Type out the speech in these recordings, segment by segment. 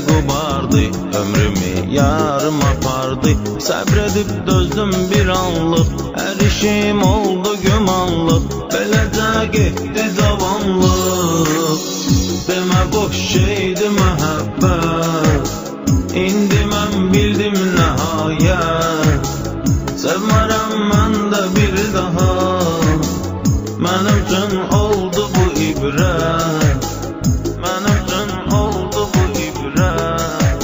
qubardı, ömrümü yarım apardı. Səbredib dözdüm bir anlıq, hər işim oldu gümanlıq. Beləcə getdi davamlıq, demə boş şeydi məhəbbət. İndi mən bildim nəhayət, sevmərəm mən də bir daha. Mənim üçün oldu bu ibrət, mənim üçün oldu bu ibrət.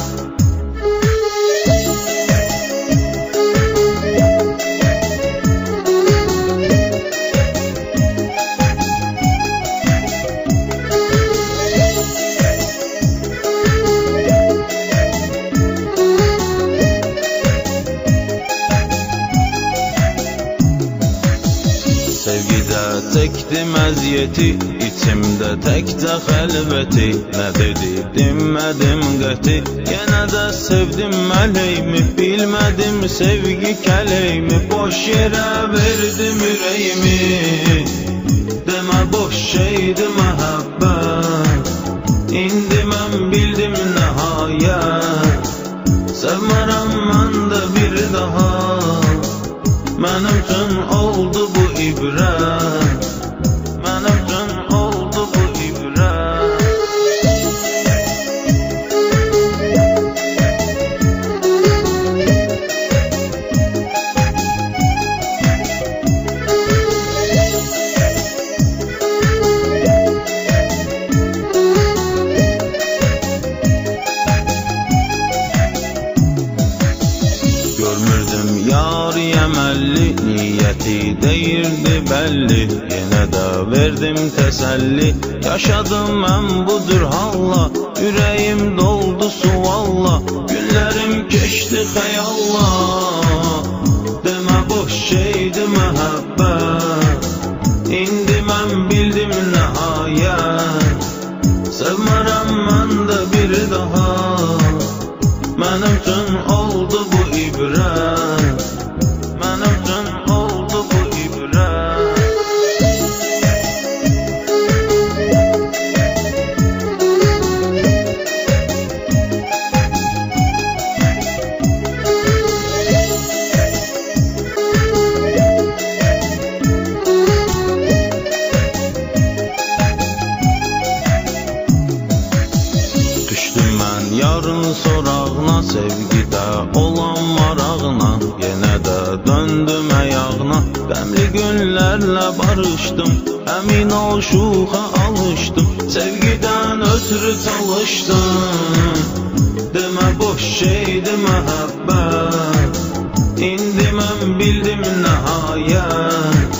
Sevgidə çəkdim əziyyəti, içimdə təkcə xəlvəti. Nə dedi demədim qəti, yenə də sevdim mələyimi. Bilmədim sevgi kələyimi, boş yerə verdim ürəyimi. Demə boş şeydi məhəbbət, indi mən bildim nəhayət. Sevmərəm mən də bir daha, mənim üçün oldu bu ibrət, mənim üçün oldu bu ibrət. Görmürdüm yari əməlli, niyyəti deyirdi bəlli. Yenə də verdim təsəlli, yaşadım mən budur halla. Ürəyim doldu suvalla, günlərim keçdi xəyalla. Demə boş şeydi məhəbbət, indi mən bildim nəhayət. Sevmərəm mən də bir daha, mənim üçün oldu bu ibrət, mənim üçün oldu bu ibrət. Düşdüm mən yarın sorağına, sevgidə olan marağına. Yenə də döndüm əyağına, qəmli günlərlə barışdım. Əmin ol şuxa alışdım, sevgidən ötürü çalışdım. Demə boş şeydi məhəbbət, indi mən bildim nəhayət.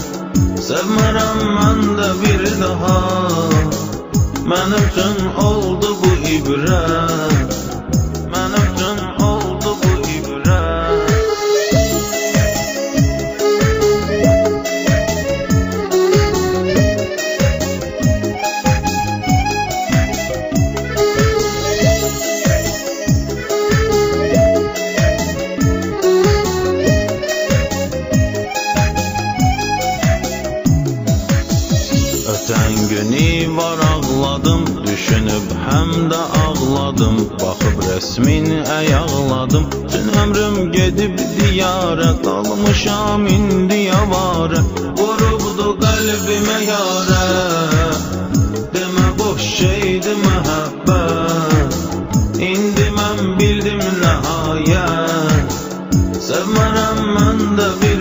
Sevmərəm mən də bir daha, mənim üçün oldu bu ibrət, mənim üçün oldu bu ibrət. Ötən günü var ağladım, düşünüb həm də ağladım. Baxıb rəsmin əyağladım, tün ömrüm gedib diyarə. Qalmışam indi yavarə, vurubdu qəlbimə yarə. Demə boş şeydi məhəbbət, indi mən bildim nəhayət. Sevmərəm mən də bir